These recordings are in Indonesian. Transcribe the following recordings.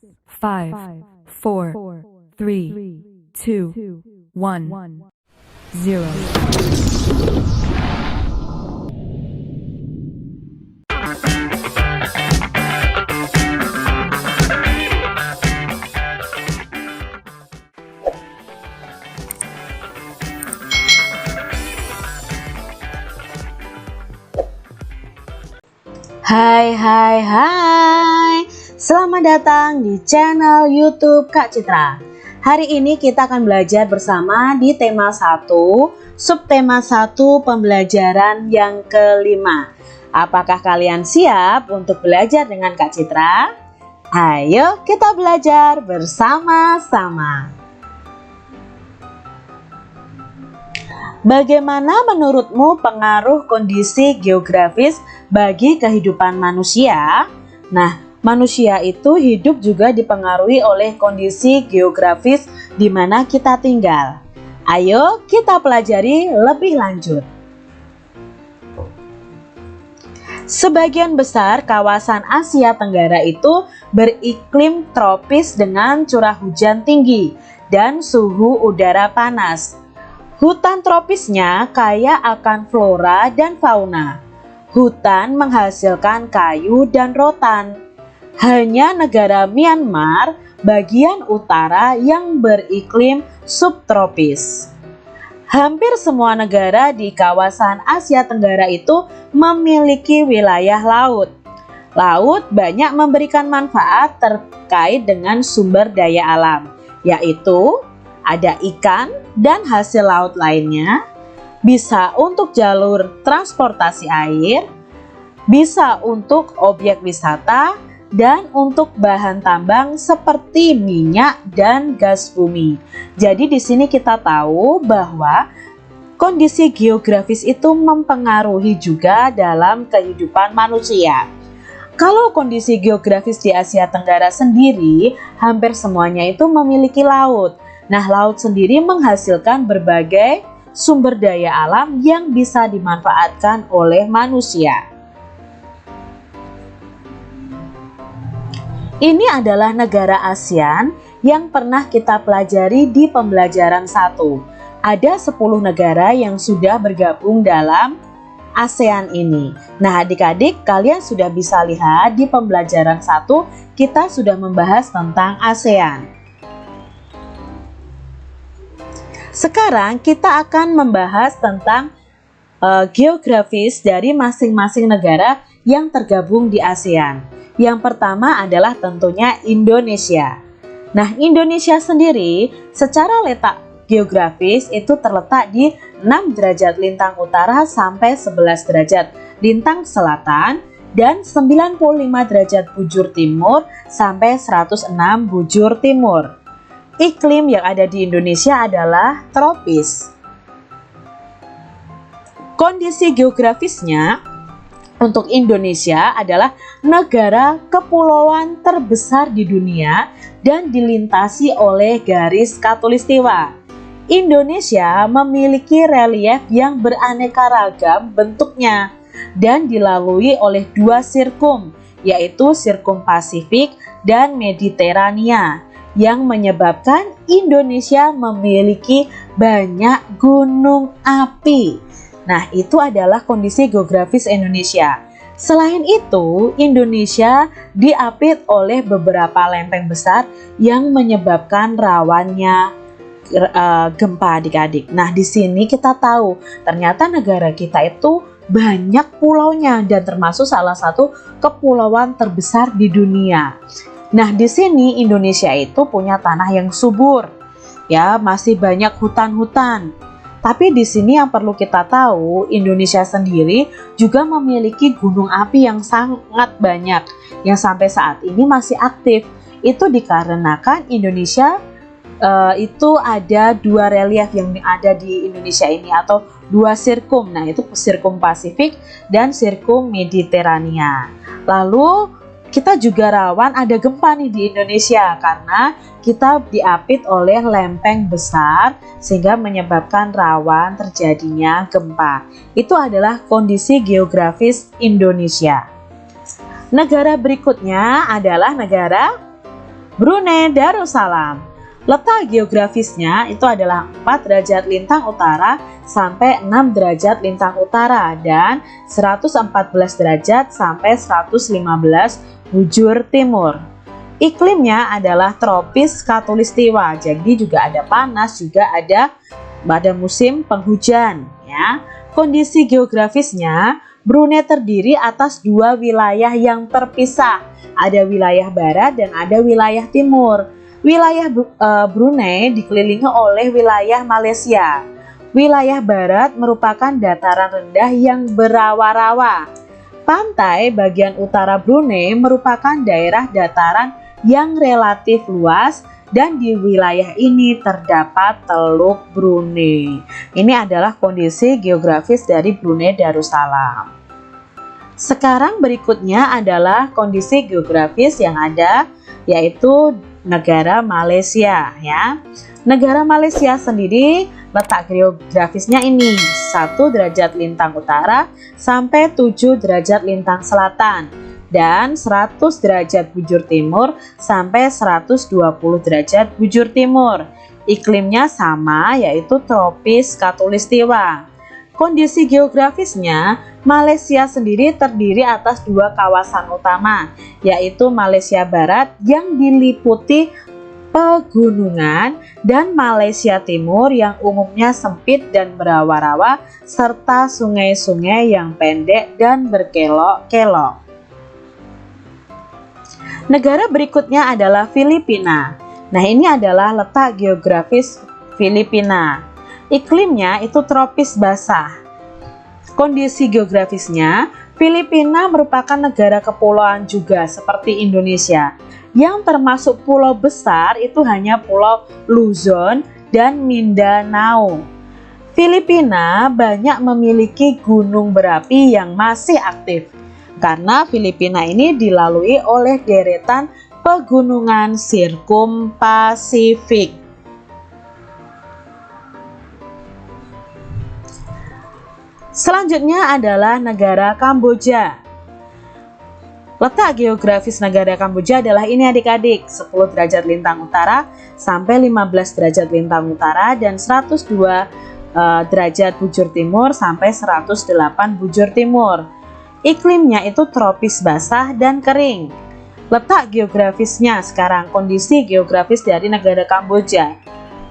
5, 4, 3, 2, 1, 0. Hai, selamat datang di channel YouTube Kak Citra. Hari ini kita akan belajar bersama di tema 1, subtema 1 pembelajaran yang kelima. Apakah kalian siap untuk belajar dengan Kak Citra? Ayo kita belajar bersama-sama. Bagaimana menurutmu pengaruh kondisi geografis bagi kehidupan manusia? Nah, manusia itu hidup juga dipengaruhi oleh kondisi geografis di mana kita tinggal. Ayo kita pelajari lebih lanjut. Sebagian besar kawasan Asia Tenggara itu beriklim tropis dengan curah hujan tinggi dan suhu udara panas. Hutan tropisnya kaya akan flora dan fauna. Hutan menghasilkan kayu dan rotan. Hanya negara Myanmar bagian utara yang beriklim subtropis. Hampir semua negara di kawasan Asia Tenggara itu memiliki wilayah laut. Laut banyak memberikan manfaat terkait dengan sumber daya alam, yaitu ada ikan dan hasil laut lainnya, bisa untuk jalur transportasi air, bisa untuk objek wisata, dan untuk bahan tambang seperti minyak dan gas bumi. Jadi di sini kita tahu bahwa kondisi geografis itu mempengaruhi juga dalam kehidupan manusia. Kalau kondisi geografis di Asia Tenggara sendiri, hampir semuanya itu memiliki laut. Nah, laut sendiri menghasilkan berbagai sumber daya alam yang bisa dimanfaatkan oleh manusia. Ini adalah negara ASEAN yang pernah kita pelajari di pembelajaran 1. Ada 10 negara yang sudah bergabung dalam ASEAN ini. Nah, adik-adik, kalian sudah bisa lihat di pembelajaran 1 kita sudah membahas tentang ASEAN. Sekarang kita akan membahas tentang geografis dari masing-masing negara yang tergabung di ASEAN. Yang pertama adalah tentunya Indonesia. Nah, Indonesia sendiri secara letak geografis itu terletak di 6 derajat lintang utara sampai 11 derajat lintang selatan dan 95 derajat bujur timur sampai 106 bujur timur. Iklim yang ada di Indonesia adalah tropis. Kondisi geografisnya untuk Indonesia adalah negara kepulauan terbesar di dunia dan dilintasi oleh garis khatulistiwa. Indonesia memiliki relief yang beraneka ragam bentuknya dan dilalui oleh 2 sirkum, yaitu sirkum Pasifik dan Mediterania, yang menyebabkan Indonesia memiliki banyak gunung api. Nah, itu adalah kondisi geografis Indonesia. Selain itu, Indonesia diapit oleh beberapa lempeng besar yang menyebabkan rawannya gempa adik-adik. Nah, di sini kita tahu ternyata negara kita itu banyak pulaunya dan termasuk salah satu kepulauan terbesar di dunia. Nah, di sini Indonesia itu punya tanah yang subur, ya, masih banyak hutan-hutan. Tapi di sini yang perlu kita tahu, Indonesia sendiri juga memiliki gunung api yang sangat banyak, yang sampai saat ini masih aktif. Itu dikarenakan Indonesia itu ada 2 relief yang ada di Indonesia ini, atau 2 sirkum. Nah, itu sirkum Pasifik dan sirkum Mediterania. Lalu kita juga rawan ada gempa nih di Indonesia karena kita diapit oleh lempeng besar sehingga menyebabkan rawan terjadinya gempa. Itu adalah kondisi geografis Indonesia. Negara berikutnya adalah negara Brunei Darussalam. Letak geografisnya itu adalah 4 derajat lintang utara sampai 6 derajat lintang utara dan 114 derajat sampai 115 bujur timur. Iklimnya adalah tropis khatulistiwa, jadi juga ada panas, juga ada pada musim penghujan ya. Kondisi geografisnya, Brunei terdiri atas 2 wilayah yang terpisah. Ada wilayah barat dan ada wilayah timur. Wilayah Brunei dikelilingi oleh wilayah Malaysia. Wilayah barat merupakan dataran rendah yang berawa-rawa. Pantai bagian utara Brunei merupakan daerah dataran yang relatif luas dan di wilayah ini terdapat Teluk Brunei. Ini adalah kondisi geografis dari Brunei Darussalam. Sekarang berikutnya adalah kondisi geografis yang ada, yaitu negara Malaysia ya. Negara Malaysia sendiri letak geografisnya ini 1 derajat lintang utara sampai 7 derajat lintang selatan dan 100 derajat bujur timur sampai 120 derajat bujur timur. Iklimnya sama, yaitu tropis khatulistiwa. Kondisi geografisnya, Malaysia sendiri terdiri atas 2 kawasan utama, yaitu Malaysia Barat yang diliputi pegunungan dan Malaysia Timur yang umumnya sempit dan berawa-rawa serta sungai-sungai yang pendek dan berkelok-kelok. Negara berikutnya adalah Filipina. Nah, ini adalah letak geografis Filipina. Iklimnya itu tropis basah. Kondisi geografisnya, Filipina merupakan negara kepulauan juga seperti Indonesia. Yang termasuk pulau besar itu hanya Pulau Luzon dan Mindanao. Filipina banyak memiliki gunung berapi yang masih aktif. Karena Filipina ini dilalui oleh deretan pegunungan sirkumpasifik. Selanjutnya adalah negara Kamboja. Letak geografis negara Kamboja adalah ini adik-adik, 10 derajat lintang utara sampai 15 derajat lintang utara dan 102 derajat bujur timur sampai 108 bujur timur. Iklimnya itu tropis basah dan kering. Letak geografisnya sekarang, kondisi geografis dari negara Kamboja.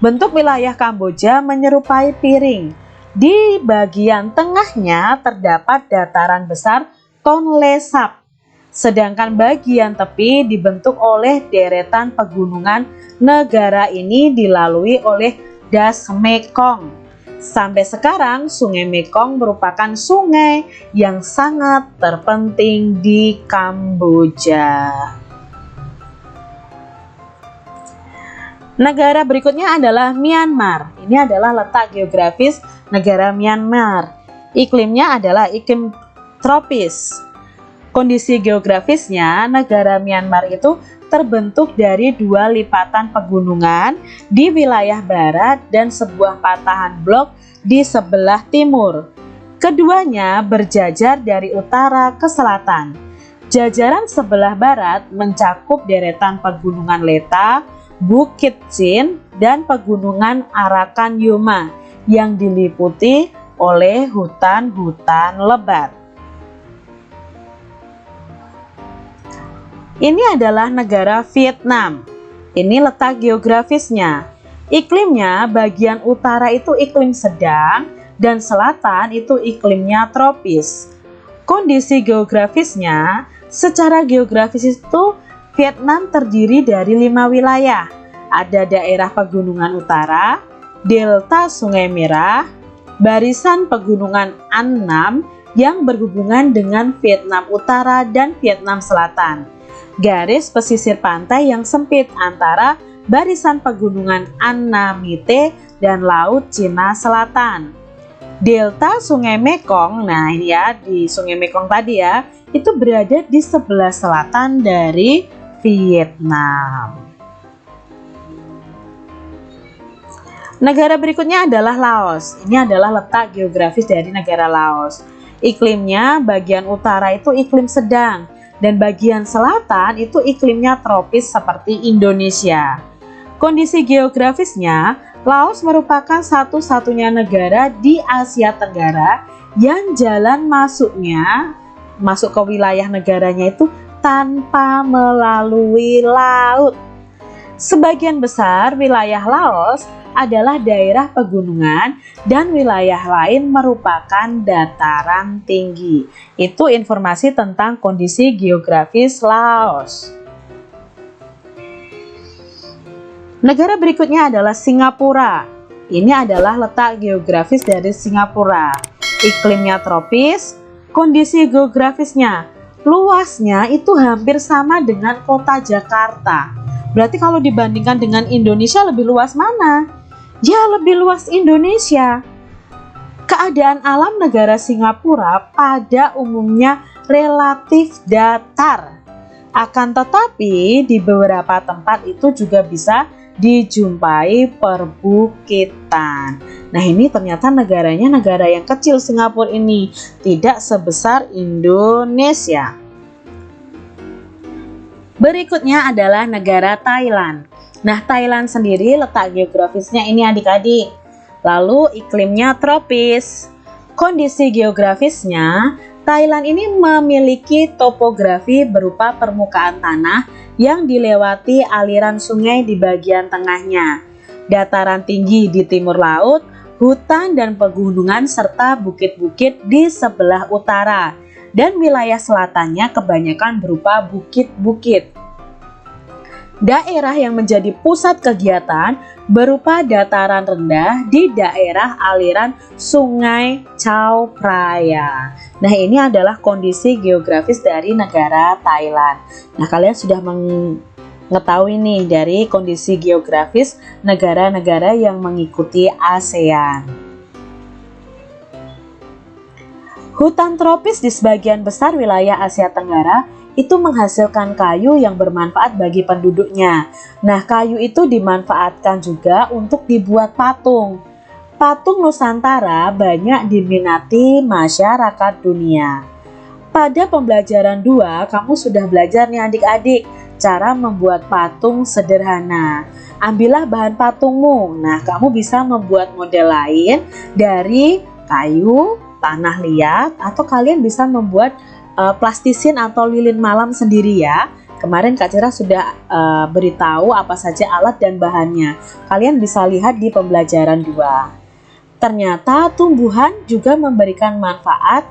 Bentuk wilayah Kamboja menyerupai piring. Di bagian tengahnya terdapat dataran besar Tonle Sap. Sedangkan bagian tepi dibentuk oleh deretan pegunungan. Negara ini dilalui oleh Das Mekong. Sampai sekarang Sungai Mekong merupakan sungai yang sangat terpenting di Kamboja. Negara berikutnya adalah Myanmar. Ini adalah letak geografis negara Myanmar. Iklimnya adalah iklim tropis. Kondisi geografisnya, negara Myanmar itu terbentuk dari 2 lipatan pegunungan di wilayah barat dan sebuah patahan blok di sebelah timur. Keduanya berjajar dari utara ke selatan. Jajaran sebelah barat mencakup deretan pegunungan Leta, Bukit Chin, dan pegunungan Arakan Yuma yang diliputi oleh hutan-hutan lebat. Ini adalah negara Vietnam. Ini letak geografisnya. Iklimnya bagian utara itu iklim sedang dan selatan itu iklimnya tropis. Kondisi geografisnya, secara geografis itu Vietnam terdiri dari 5 wilayah. Ada daerah pegunungan utara, delta Sungai Merah, barisan pegunungan Annam yang berhubungan dengan Vietnam Utara dan Vietnam Selatan. Garis pesisir pantai yang sempit antara barisan pegunungan Annamite dan Laut Cina Selatan. Delta Sungai Mekong, nah ini ya di Sungai Mekong tadi ya, itu berada di sebelah selatan dari Vietnam. Negara berikutnya adalah Laos. Ini adalah letak geografis dari negara Laos. Iklimnya bagian utara itu iklim sedang dan bagian selatan itu iklimnya tropis seperti Indonesia. Kondisi geografisnya, Laos merupakan satu-satunya negara di Asia Tenggara yang jalan masuk ke wilayah negaranya itu tanpa melalui laut. Sebagian besar wilayah Laos adalah daerah pegunungan dan wilayah lain merupakan dataran tinggi. Itu informasi tentang kondisi geografis Laos. Negara berikutnya adalah Singapura. Ini adalah letak geografis dari Singapura. Iklimnya tropis, kondisi geografisnya, luasnya itu hampir sama dengan kota Jakarta. Berarti kalau dibandingkan dengan Indonesia lebih luas mana? Ya, lebih luas Indonesia. Keadaan alam negara Singapura pada umumnya relatif datar. Akan tetapi di beberapa tempat itu juga bisa dijumpai perbukitan. Nah, ini ternyata negaranya negara yang kecil, Singapura ini tidak sebesar Indonesia. Berikutnya adalah negara Thailand. Nah, Thailand sendiri letak geografisnya ini adik-adik. Lalu iklimnya tropis. Kondisi geografisnya, Thailand ini memiliki topografi berupa permukaan tanah yang dilewati aliran sungai di bagian tengahnya, dataran tinggi di timur laut, hutan dan pegunungan serta bukit-bukit di sebelah utara, dan wilayah selatannya kebanyakan berupa bukit-bukit. Daerah yang menjadi pusat kegiatan berupa dataran rendah di daerah aliran Sungai Chao Phraya. Nah, ini adalah kondisi geografis dari negara Thailand. Nah, kalian sudah mengetahui nih dari kondisi geografis negara-negara yang mengikuti ASEAN. Hutan tropis di sebagian besar wilayah Asia Tenggara itu menghasilkan kayu yang bermanfaat bagi penduduknya. Nah, kayu itu dimanfaatkan juga untuk dibuat patung. Patung Nusantara banyak diminati masyarakat dunia. Pada pembelajaran 2, kamu sudah belajar nih adik-adik, cara membuat patung sederhana. Ambillah bahan patungmu. Nah, kamu bisa membuat model lain dari kayu, tanah liat, atau kalian bisa membuat plastisin atau lilin malam sendiri ya. Kemarin Kak Cira sudah beritahu apa saja alat dan bahannya. Kalian bisa lihat di pembelajaran 2. Ternyata tumbuhan juga memberikan manfaat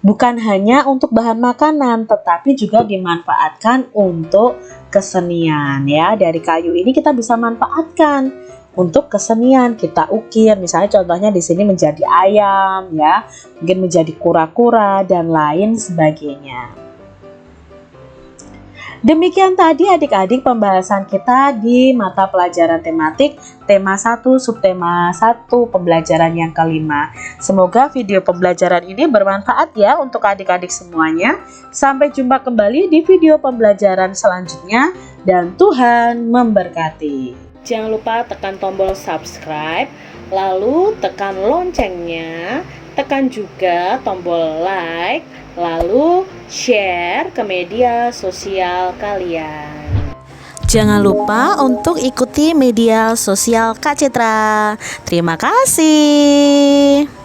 bukan hanya untuk bahan makanan, tetapi juga dimanfaatkan untuk kesenian ya. Dari kayu ini kita bisa manfaatkan untuk kesenian, kita ukir, misalnya contohnya di sini menjadi ayam ya, mungkin menjadi kura-kura dan lain sebagainya. Demikian tadi adik-adik pembahasan kita di mata pelajaran tematik tema 1 subtema 1 pembelajaran yang kelima. Semoga video pembelajaran ini bermanfaat ya untuk adik-adik semuanya. Sampai jumpa kembali di video pembelajaran selanjutnya dan Tuhan memberkati. Jangan lupa tekan tombol subscribe, lalu tekan loncengnya, tekan juga tombol like, lalu share ke media sosial kalian. Jangan lupa untuk ikuti media sosial Kak Citra. Terima kasih.